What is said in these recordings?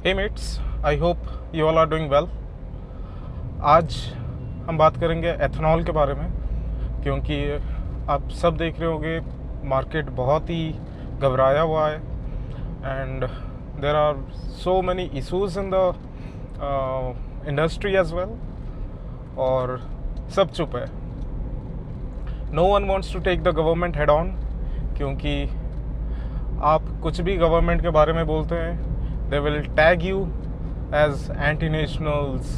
Hey mates, I hope you all are doing well. आज हम बात करेंगे एथनॉल के बारे में, क्योंकि आप सब देख रहे होंगे मार्केट बहुत ही घबराया हुआ है and there are so many issues in the industry as well, और सब चुप है। No one wants to take the government head on, क्योंकि आप कुछ भी गवर्नमेंट के बारे में बोलते हैं, they will tag you as anti-nationals,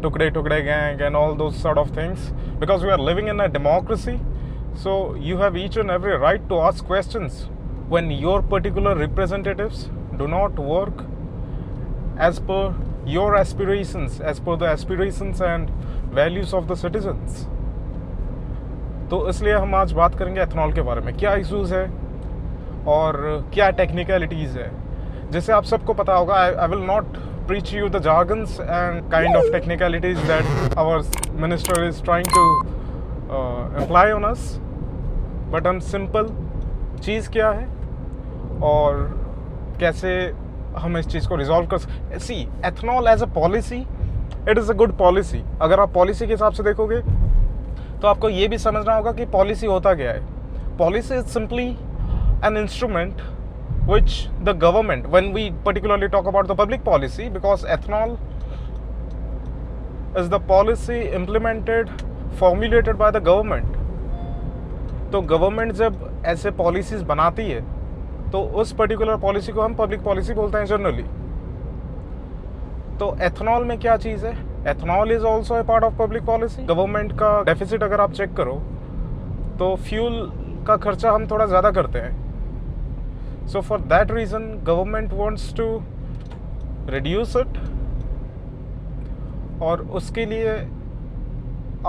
tukde tukde gang and all those sort of things, because we are living in a democracy. So you have each and every right to ask questions when your particular representatives do not work as per your aspirations, as per the aspirations and values of the citizens. तो इसलिए हम आज बात करेंगे ethanol के बारे में, क्या इश्यूज़ है और क्या टेक्निकलिटीज़ है, जिससे आप सबको पता होगा। I will not preach you the jargons and kind of technicalities that our minister is trying to imply on us, but हम simple चीज़ क्या है और कैसे हम इस चीज़ को रिजॉल्व कर सकते। C, ethanol as a policy, it is a good policy. अगर आप पॉलिसी के हिसाब से देखोगे तो आपको ये भी समझना होगा कि पॉलिसी होता क्या है। Policy is simply an instrument which the government, when we particularly talk about the public policy, because ethanol is the policy implemented, formulated by the government, तो गवर्नमेंट जब ऐसे पॉलिसीज़ बनाती है तो उस पर्टिकुलर पॉलिसी को हम पब्लिक पॉलिसी बोलते हैं जनरली। तो एथनॉल में क्या चीज़ है, ethanol is also a part of public policy. Government का डेफिसिट अगर आप चेक करो तो फ्यूल का खर्चा हम थोड़ा ज़्यादा करते हैं। So for that reason, government wants to reduce it, और उसके लिए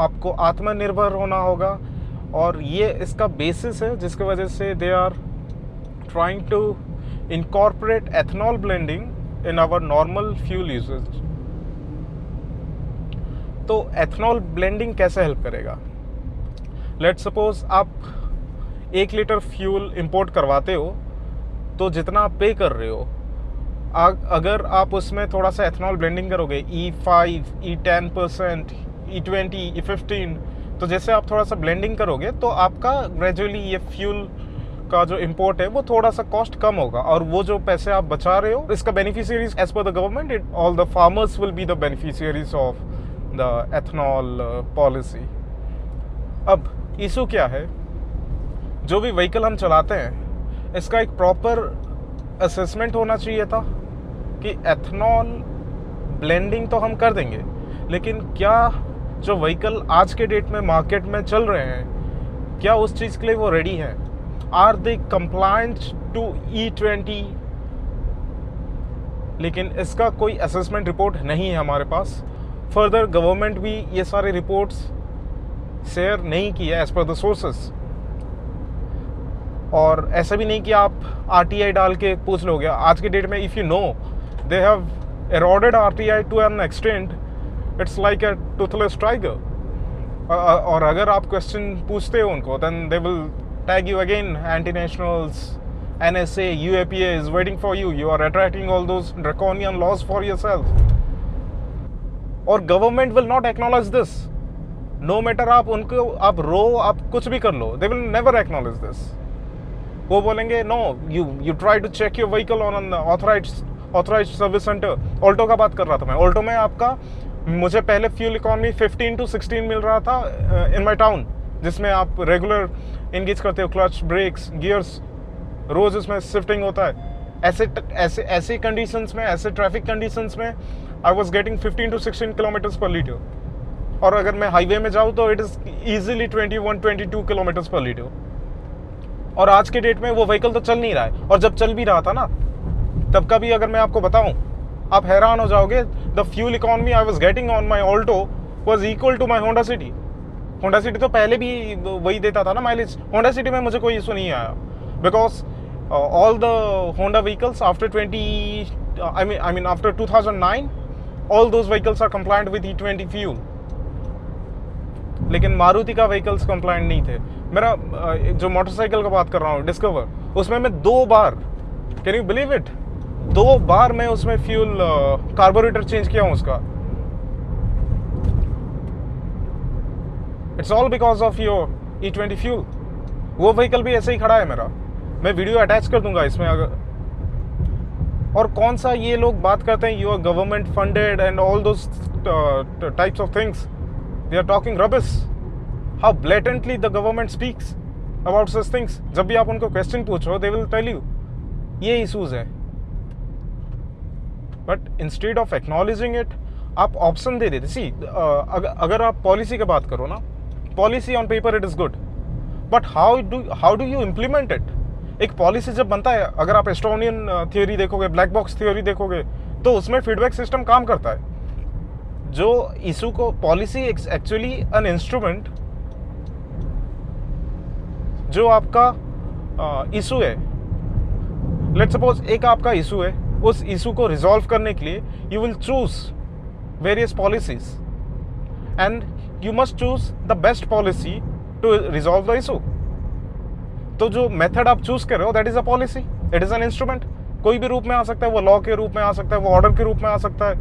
आपको आत्मनिर्भर होना होगा, और ये इसका बेसिस है जिसकी वजह से they are trying to incorporate ethanol blending in our normal fuel usage। तो ethanol blending कैसे हेल्प करेगा? Let's suppose आप 1 लीटर फ्यूल इंपोर्ट करवाते हो, तो जितना आप पे कर रहे हो, अगर आप उसमें थोड़ा सा एथनॉल ब्लेंडिंग करोगे, E5, E10%, E20, E15, तो जैसे आप थोड़ा सा ब्लेंडिंग करोगे तो आपका ग्रेजुअली ये फ्यूल का जो इंपोर्ट है वो थोड़ा सा कॉस्ट कम होगा, और वो जो पैसे आप बचा रहे हो, इसका beneficiaries as per the government, all the farmers will be the beneficiaries of the ethanol policy. अब इशू क्या है, जो भी व्हीकल हम चलाते हैं इसका एक प्रॉपर असेसमेंट होना चाहिए था कि एथनॉल ब्लेंडिंग तो हम कर देंगे, लेकिन क्या जो व्हीकल आज के डेट में मार्केट में चल रहे हैं, क्या उस चीज़ के लिए वो रेडी हैं? Are they compliant to E20? लेकिन इसका कोई असेसमेंट रिपोर्ट नहीं है हमारे पास। फर्दर गवर्नमेंट भी ये सारे रिपोर्ट्स शेयर नहीं किए एज पर द सोर्सेस, और ऐसा भी नहीं कि आप RTI डाल के पूछ लोगे। आज के डेट में if you know they have eroded RTI to an extent, it's like a toothless tiger। और अगर आप क्वेश्चन पूछते हो उनको, then they will tag you again, anti-nationals, NSA, UAPA is waiting for you, you are attracting all those draconian laws for yourself। और government will not acknowledge this, no matter आप उनको आप आप कुछ भी कर लो, they will never acknowledge this। वो बोलेंगे no, you try to check your vehicle on an authorised service centre. Alto का बात कर रहा था मैं। ऑल्टो में आपका, मुझे पहले फ्यूल इकोनॉमी 15 to 16 मिल रहा था इन माई टाउन, जिसमें आप रेगुलर इंगेज करते हो, क्लच, ब्रेक्स, गियर्स, रोज उसमें शिफ्टिंग होता है। ऐसे कंडीशंस में, ऐसे ट्रैफिक कंडीशंस में I was getting 15 to 16 kilometres पर लीटर, और अगर मैं हाईवे में जाऊँ तो इट इज़ ईजिली 21-22 किलोमीटर्स पर लीटर। और आज के डेट में वो व्हीकल तो चल नहीं रहा है, और जब चल भी रहा था ना, तब का भी अगर मैं आपको बताऊं, आप हैरान हो जाओगे। The fuel economy I was getting on my Alto was equal to my Honda City. Honda City तो पहले भी वही देता था ना माइलेज। होंडा सिटी में मुझे कोई इशू नहीं आया, because all the Honda vehicles after after 2009, all those vehicles are compliant with E20 fuel. लेकिन मारुति का व्हीकल्स कंप्लायंट नहीं थे। मेरा जो मोटरसाइकिल का बात कर रहा हूँ, डिस्कवर, उसमें मैं 2 बार, कैन यू बिलीव इट, 2 बार मैं उसमें फ्यूल कार्बोरेटर चेंज किया हूँ उसका। It's all because of your E20 fuel. वो व्हीकल भी ऐसे ही खड़ा है मेरा, मैं वीडियो अटैच कर दूंगा इसमें अगर। और कौन सा ये लोग बात करते हैं you are government funded and all those types of things, they are talking rubbish. How blatantly the government speaks about such things. जब भी आप उनको क्वेश्चन पूछो दे विल टेल यू ये इशूज है, but instead of acknowledging it आप option दे देते। सी अगर आप पॉलिसी की बात करो ना, policy on paper it is good, but how do you implement it. एक पॉलिसी जब बनता है, अगर आप एस्टोनियन थियोरी देखोगे, ब्लैक बॉक्स थियोरी देखोगे, तो उसमें फीडबैक सिस्टम काम करता है। जो इशू को पॉलिसी एक्चुअली एन इंस्ट्रूमेंट, जो आपका इशू है, लेट्स सपोज एक आपका इशू है, उस इशू को रिजॉल्व करने के लिए you will choose various policies and you must choose the best policy to resolve the issue. तो जो मेथड आप चूज कर रहे हो that is a policy, it is an instrument. कोई भी रूप में आ सकता है, वो लॉ के रूप में आ सकता है, वो ऑर्डर के रूप में आ सकता है,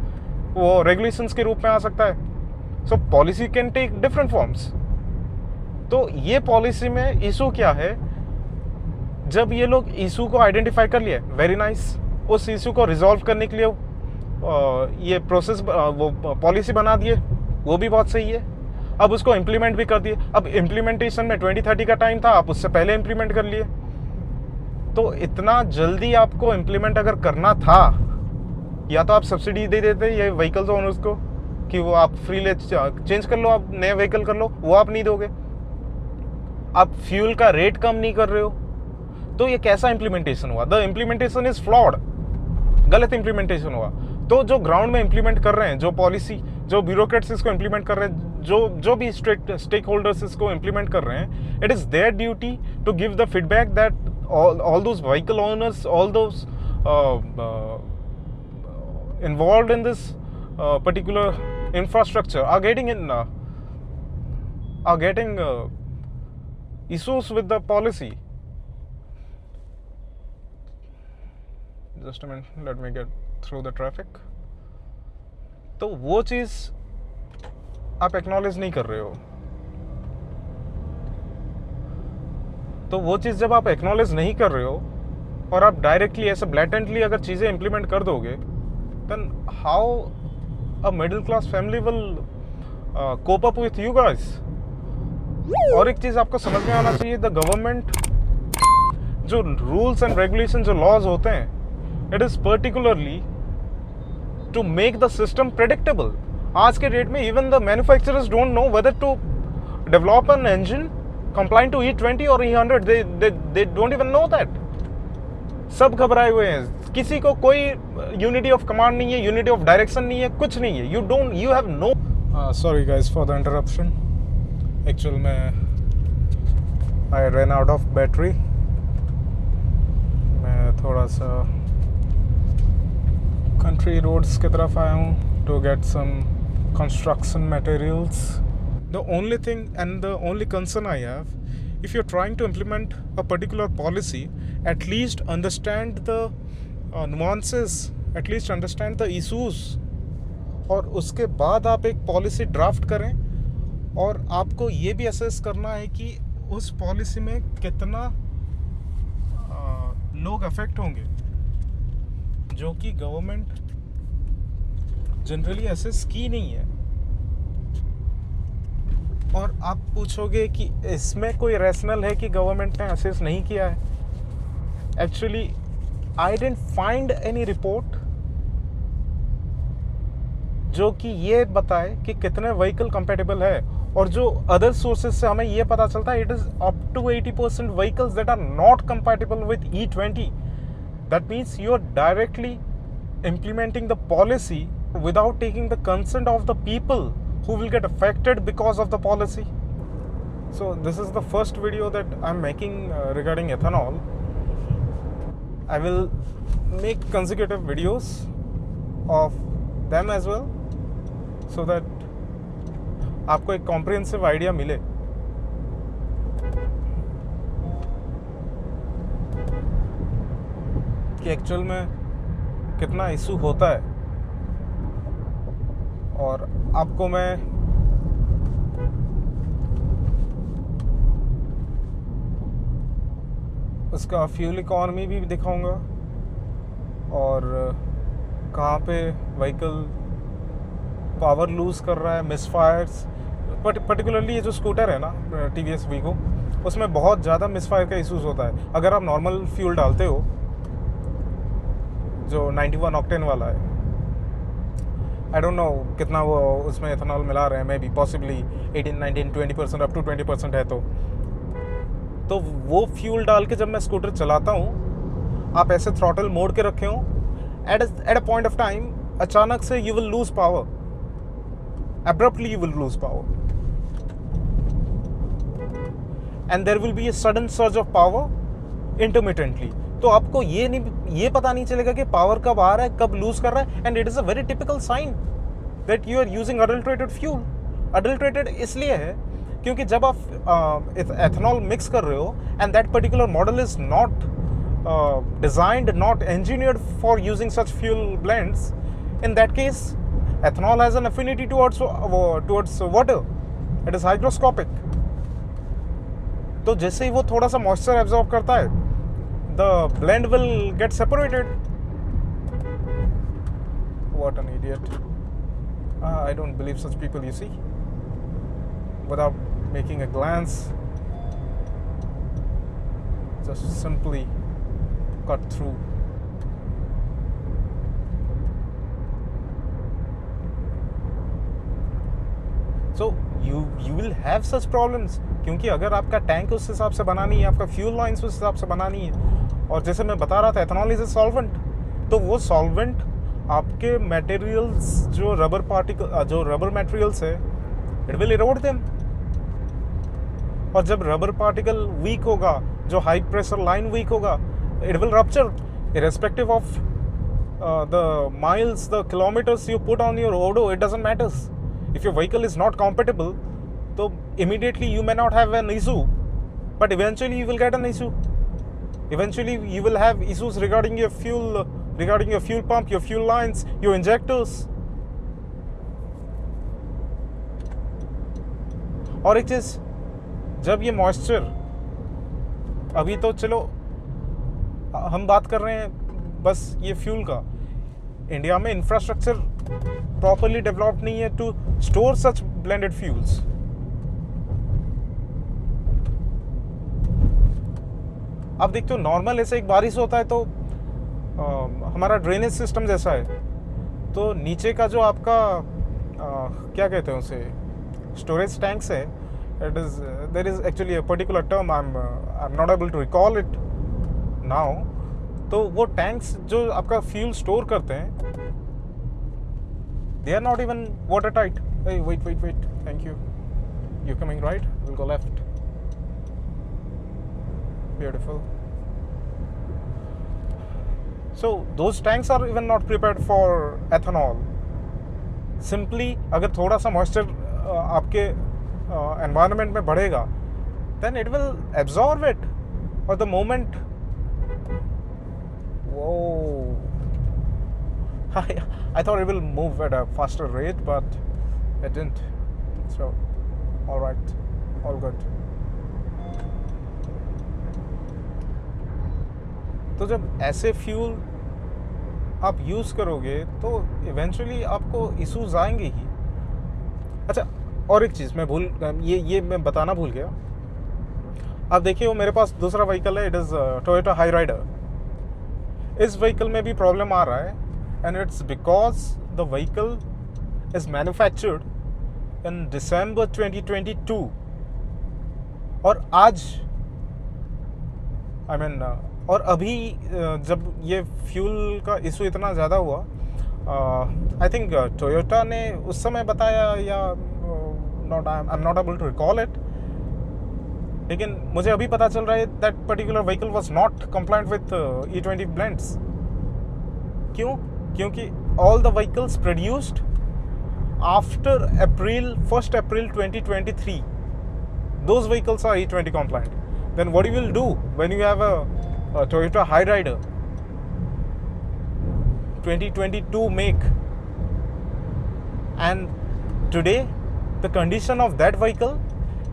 वो रेगुलेशंस के रूप में आ सकता है। So policy can take different forms. तो ये पॉलिसी में इशू क्या है, जब ये लोग इशू को आइडेंटिफाई कर लिए, वेरी नाइस, उस इशू को रिजॉल्व करने के लिए ये प्रोसेस वो पॉलिसी बना दिए, वो भी बहुत सही है। अब उसको इम्प्लीमेंट भी कर दिए। अब इम्प्लीमेंटेशन में 2030 का टाइम था, आप उससे पहले इम्प्लीमेंट कर लिए। तो इतना जल्दी आपको इम्प्लीमेंट अगर करना था, या तो आप सब्सिडी दे देते ये व्हीकल्स ओनर्स को कि वो आप फ्रीली चेंज कर लो, आप नए व्हीकल कर लो, वो आप नहीं दोगे। आप फ्यूल का रेट कम नहीं कर रहे हो, तो ये कैसा इम्प्लीमेंटेशन हुआ? द इम्प्लीमेंटेशन इज फ्लॉड, गलत इम्प्लीमेंटेशन हुआ। तो जो ग्राउंड में इम्प्लीमेंट कर रहे हैं, जो पॉलिसी, जो ब्यूरोक्रेट्स इसको इम्प्लीमेंट कर रहे हैं, जो भी स्टेक होल्डर्स इसको इम्प्लीमेंट कर रहे हैं, it is their duty to give the feedback that all those vehicle owners, all those involved in this particular infrastructure are getting issues with the policy. Just a minute, let me get through the traffic. तो वो चीज़ आप acknowledge नहीं कर रहे हो। तो वो चीज़ जब आप एक्नॉलेज नहीं कर रहे हो और आप डायरेक्टली ऐसे ब्लैटेंटली अगर चीज़ें इम्प्लीमेंट कर दोगे, then how a middle class family will cope up with you guys. और एक चीज़ आपको समझ में आना चाहिए, द गवर्नमेंट जो रूल्स एंड रेगुलेशन, जो लॉज होते हैं, it is particularly to make the system predictable. आज के डेट में even the manufacturers don't know whether to develop an engine compliant to E20 और E100, they don't even know that। सब घबराए हुए हैं, किसी को कोई यूनिटी ऑफ कमांड नहीं है, यूनिटी ऑफ डायरेक्शन नहीं है, कुछ नहीं है। you have no sorry guys for the interruption, actual में I ran out of battery। मैं थोड़ा सा कंट्री रोड्स की तरफ आया हूँ to get some construction materials। The only thing and the only concern I have, if you're trying to implement a particular policy, at least understand the nuances, at least understand the issues, और उसके बाद आप एक policy draft करें। और आपको ये भी असेस करना है कि उस पॉलिसी में कितना लोग अफेक्ट होंगे, जो कि गवर्नमेंट जनरली असेस की नहीं है। और आप पूछोगे कि इसमें कोई रैशनल है कि गवर्नमेंट ने असेस नहीं किया है। Actually I didn't find any report जो कि ये बताए कि कितने व्हीकल कंपैटिबल है। और जो अदर सोर्सेज से हमें ये पता चलता है, it is up to 80% vehicles that are not compatible with E20। That means you are directly implementing the policy without taking the consent of the people who will get affected because of the policy. So this is the first video that I'm making regarding ethanol. I will make consecutive videos of them as well, so that आपको एक comprehensive idea मिले। कि actual में कितना issue होता है, और आपको मैं उसका फ्यूल इकॉनमी भी दिखाऊंगा और कहाँ पे व्हीकल पावर लूज़ कर रहा है, मिसफायर्स। पर्टिकुलरली ये जो स्कूटर है ना TVS वीगो, उसमें बहुत ज़्यादा मिसफायर का इशूज़ होता है। अगर आप नॉर्मल फ्यूल डालते हो जो 91 ऑक्टेन वाला है, आई डोंट नो कितना वो उसमें एथेनॉल मिला रहे हैं, may be possibly 18, 19, 20%, up to 20% है। तो वो फ्यूल डाल के जब मैं स्कूटर चलाता हूँ, आप ऐसे थ्रॉटल मोड़ के रखे हो, at a point of time अचानक से you will lose power, abruptly you will lose power, and there will be a sudden surge of power intermittently. तो आपको ये पता नहीं चलेगा कि पावर कब आ रहा है, कब लूज कर रहा है, and it is a very typical sign that you are using adulterated fuel. Adulterated इसलिए है क्योंकि जब आप एथेनॉल मिक्स कर रहे हो and that particular model is not designed, not engineered for using such fuel blends, in that case ethanol has an affinity towards water. It is hygroscopic. तो जैसे ही वो थोड़ा सा मॉइस्चर एब्जॉर्ब करता है, the blend will get separated. What an idiot. I don't believe such people, you see. Without making a glance, just simply cut through. So you will have such problems, क्योंकि अगर आपका tank उस हिसाब से बनानी है, आपका फ्यूल लाइन्स उस हिसाब से बनानी है, और जैसे मैं बता रहा था एथेनॉल इज ए सॉल्वेंट, तो वो सॉल्वेंट आपके मटेरियल्स जो रबर मटेरियल्स है, इट विल इरोड देम। और जब रबर पार्टिकल वीक होगा, जो हाई प्रेशर लाइन वीक होगा, it will rupture irrespective of the miles, the kilometers you put on your odo, it doesn't matters. If your vehicle is not compatible, so immediately you may not have an issue, but eventually you will get an issue. Eventually you will have issues regarding your fuel pump, your fuel lines, your injectors. और एक चीज, जब ये moisture, अभी तो चलो हम बात कर रहे हैं बस ये फ्यूल का, इंडिया में इंफ्रास्ट्रक्चर प्रॉपरली डेवलप्ड नहीं है to store such blended fuels. आप देखते हो नॉर्मल ऐसे एक बारिश होता है तो हमारा ड्रेनेज सिस्टम जैसा है, तो नीचे का जो आपका क्या कहते हैं उसे, स्टोरेज टैंक्स है, there is actually a particular term, I am not able to recall it now. तो वो टैंक्स जो आपका फ्यूल स्टोर करते हैं, they are not even water tight. Wait, thank you, you coming right, will go left, beautiful. So those tanks are even not prepared for ethanol. Simply अगर थोड़ा सा moisture आपके environment में बढ़ेगा, then it will absorb it. Or the moment, whoa, I thought it will move at a faster rate, but it didn't. So, all right, all good. तो जब ऐसे fuel आप यूज़ करोगे तो इवेंचुअली आपको इश्यूज आएंगे ही। अच्छा, और एक चीज़ मैं ये मैं बताना भूल गया। आप देखिए, वो मेरे पास दूसरा व्हीकल है, it is Toyota Hyryder. इस व्हीकल में भी प्रॉब्लम आ रहा है, and it's because the vehicle is manufactured in December 2022। और आज और अभी जब ये फ्यूल का इशू इतना ज़्यादा हुआ, आई थिंक टोयोटा ने उस समय बताया, या not, I am not able to recall it, लेकिन मुझे अभी पता चल रहा है that particular vehicle was not compliant with E20 blends. क्यों? क्योंकि all the vehicles produced after 1 April 2023, those vehicles are E20 compliant. Then what you will do when you have a Toyota Hyryder? 2022 make, and today the condition of that vehicle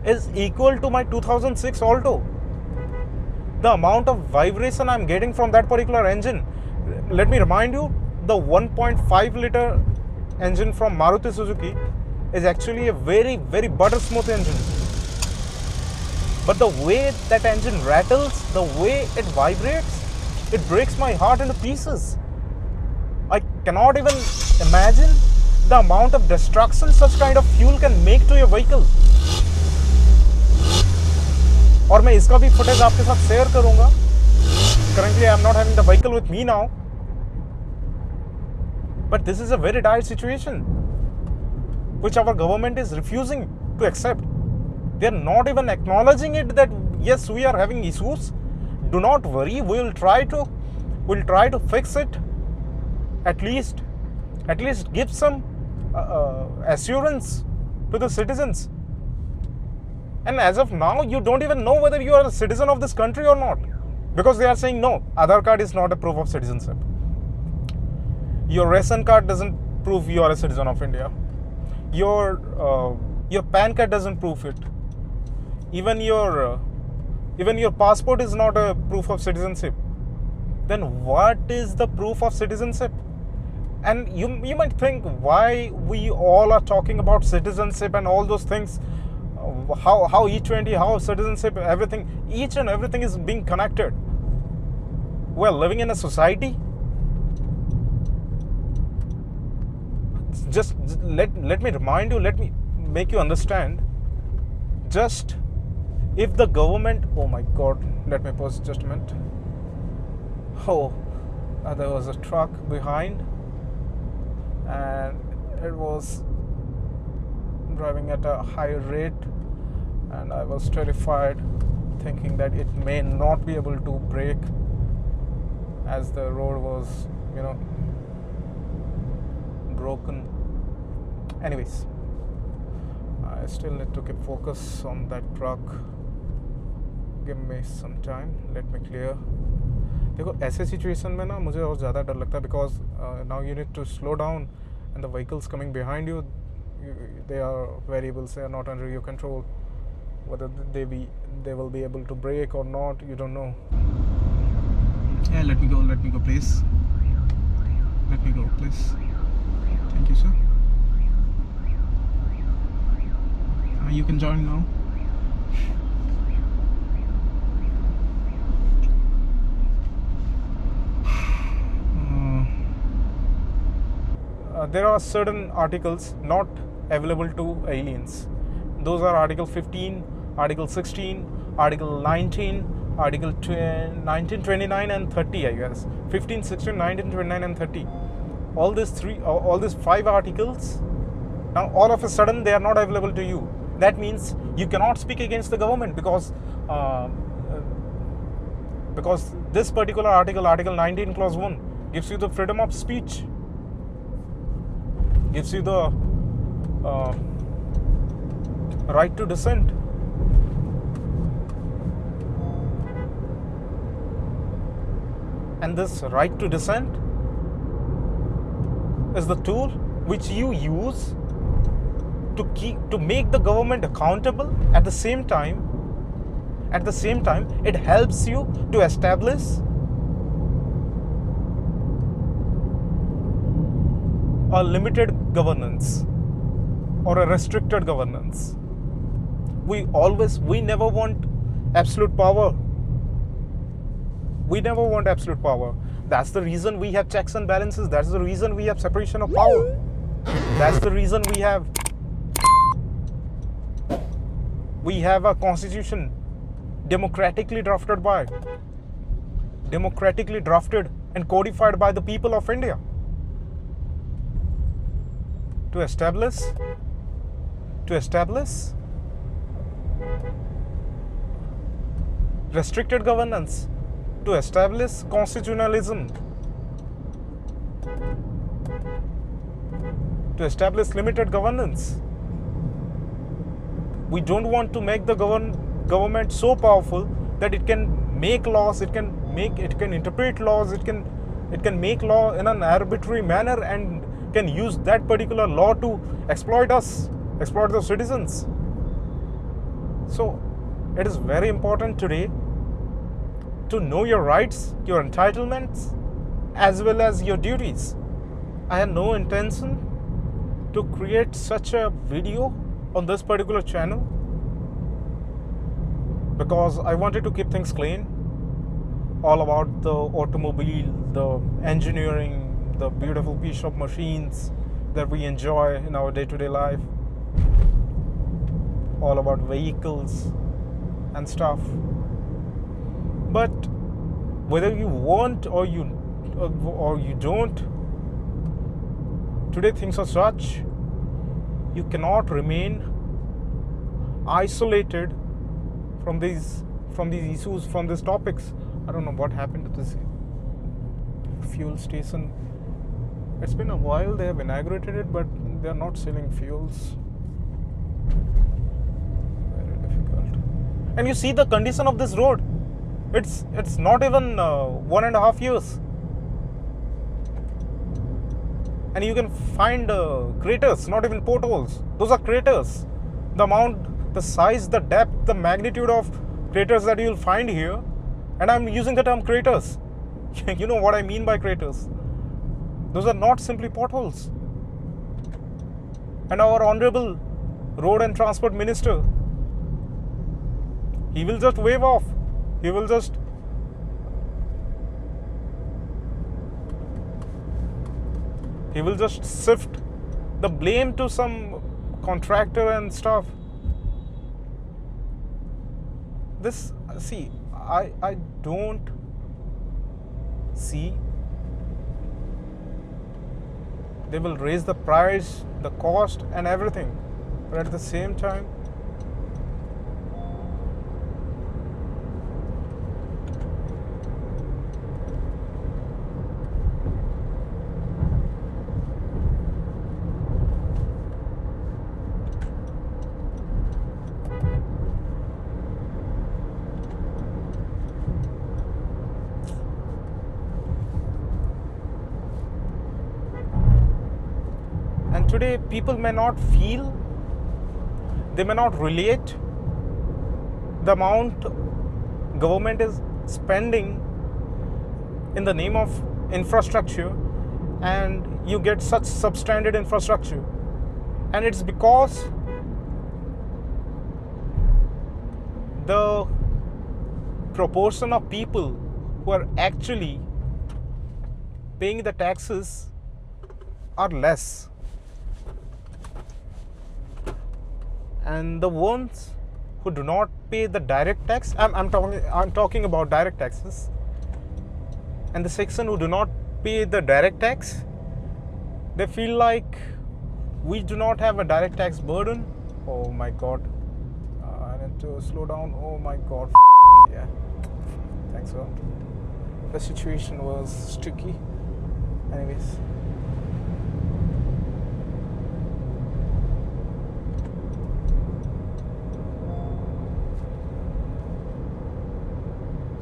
is equal to my 2006 Alto. The amount of vibration I'm getting from that particular engine, let me remind you, the 1.5 liter engine from Maruti Suzuki is actually a very, very butter smooth engine. But the way that engine rattles, the way it vibrates, it breaks my heart into pieces. I cannot even imagine the amount of destruction such kind of fuel can make to your vehicle. और मैं इसका भी footage आपके साथ share करूंगा. Currently I am not having the vehicle with me now, but this is a very dire situation which our government is refusing to accept. They are not even acknowledging it that yes, we are having issues. Do not worry, we'll try to fix it. At least give some assurance to the citizens. And as of now, you don't even know whether you are a citizen of this country or not, because they are saying no, Aadhaar card is not a proof of citizenship. Your ration card doesn't prove you are a citizen of India. Your PAN card doesn't prove it. Even your passport is not a proof of citizenship. Then what is the proof of citizenship? And you might think why we all are talking about citizenship and all those things. How E20, how citizenship, everything, each and everything is being connected. We're living in a society. Just let me remind you, let me make you understand. Just if the government, oh my God, let me pause just a minute. Oh, there was a truck behind, and it was driving at a high rate, and I was terrified, thinking that it may not be able to brake as the road was, broken. Anyways, I still need to keep focus on that truck. Give me some time, let me clear. देखो ऐसे situation में ना मुझे और ज़्यादा डर लगता है, because now you need to slow down, and the vehicles coming behind you, they are variables, they are not under your control. Whether they will be able to brake or not, you don't know. Yeah, let me go please. Let me go please. Thank you, sir. You can join now. There are certain articles not available to aliens. Those are Article 15, Article 16, Article 19, Article 19, 29 and 30, I guess. 15, 16, 19, 29 and 30. All these 5 articles, now all of a sudden they are not available to you. That means you cannot speak against the government, because this particular article, Article 19 Clause 1, gives you the freedom of speech, gives you the right to dissent. And this right to dissent is the tool which you use to make the government accountable. At the same time, it helps you to establish a limited governance or a restricted governance. We never want absolute power. We never want absolute power. That's the reason we have checks and balances. That's the reason we have separation of power. That's the reason we have a constitution democratically drafted and codified by the people of India to establish restricted governance, to establish constitutionalism, to establish limited governance. We don't want to make the government so powerful that it can make laws, it can interpret laws, it can It can make law in an arbitrary manner and can use that particular law to exploit us, exploit the citizens. So it is very important today to know your rights, your entitlements, as well as your duties. I had no intention to create such a video on this particular channel because I wanted to keep things clean, all about the automobile, the engineering, the beautiful piece of machines that we enjoy in our day-to-day life, all about vehicles and stuff. But whether you want or you don't, today things are such, you cannot remain isolated from these issues, from these topics. I don't know what happened to this fuel station. It's been a while they have inaugurated it, but they are not selling fuels. Very difficult. And you see the condition of this road. It's not even 1.5 years. And you can find craters, not even potholes. Those are craters. The amount, the size, the depth, the magnitude of craters that you'll find here. And I'm using the term craters. You know what I mean by craters. Those are not simply potholes. And our Honorable Road and Transport Minister, he will just wave off. He will just shift the blame to some contractor and stuff. This, see, I don't see. They will raise the price, the cost and everything, but at the same time, today people may not feel, they may not relate the amount government is spending in the name of infrastructure, and you get such substandard infrastructure. And it's because the proportion of people who are actually paying the taxes are less. And the ones who do not pay the direct tax, I'm talking about direct taxes, and the section who do not pay the direct tax, they feel like we do not have a direct tax burden. Oh my god, I need to slow down. Oh my god, yeah, thanks God. The situation was sticky. Anyways,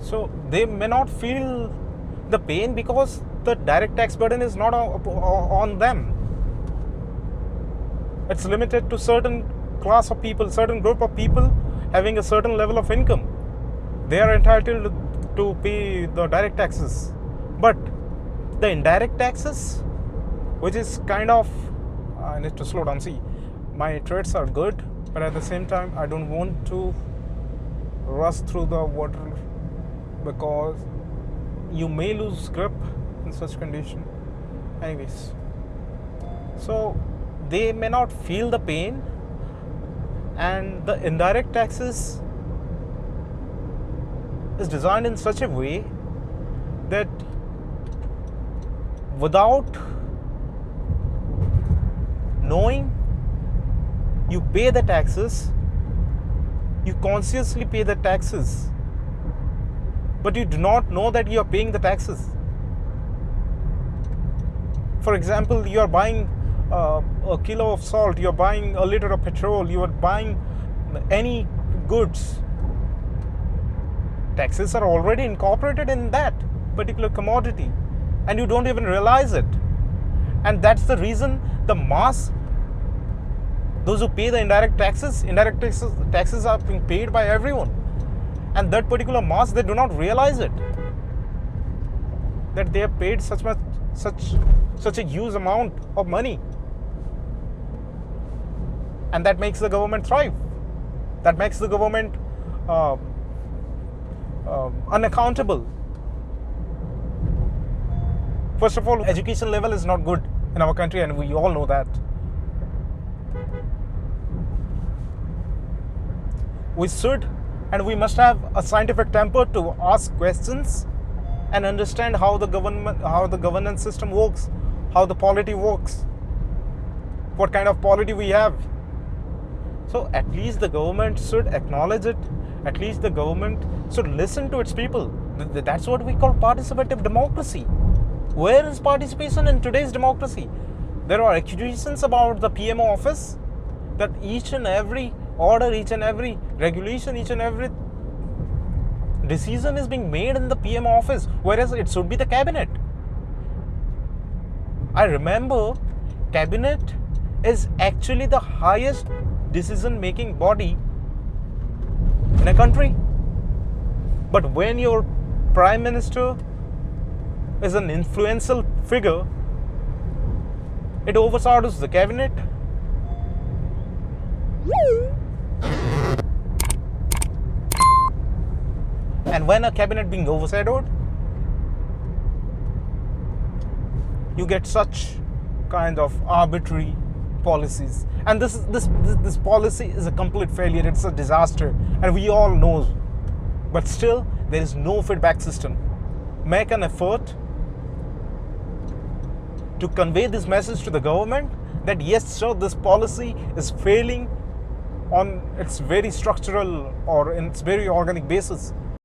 so they may not feel the pain because the direct tax burden is not on them. It's limited to certain class of people, certain group of people having a certain level of income. They are entitled to pay the direct taxes. But the indirect taxes, which is kind of, I need to slow down. See, my trades are good, but at the same time, I don't want to rush through the water because you may lose grip in such condition. Anyways, so they may not feel the pain, and the indirect taxes is designed in such a way that without knowing you pay the taxes, you consciously pay the taxes, but you do not know that you are paying the taxes. For example, you are buying a kilo of salt, you are buying a liter of petrol, you are buying any goods. Taxes are already incorporated in that particular commodity, and you don't even realize it. And that's the reason the mass, those who pay the indirect taxes are being paid by everyone, and that particular mass, they do not realize it, that they are paid such a huge amount of money, and that makes the government thrive, that makes the government unaccountable. First of all, education level is not good in our country, and we all know that. We should and we must have a scientific temper to ask questions and understand how the governance system works, how the polity works, what kind of polity we have. So at least the government should acknowledge it. At least the government should listen to its people. That's what we call participative democracy. Where is participation in today's democracy? There are accusations about the PMO office that each and every order, each and every regulation, each and every decision is being made in the PMO office, whereas it should be the cabinet. I remember cabinet is actually the highest decision-making body in a country. But when your prime minister is an influential figure, it overshadows the cabinet. And when a cabinet being overshadowed, you get such kind of arbitrary policies. And this policy is a complete failure. It's a disaster, and we all know. But still, there is no feedback system. Make an effort to convey this message to the government that yes, sir, this policy is failing on its very structural or in its very organic basis.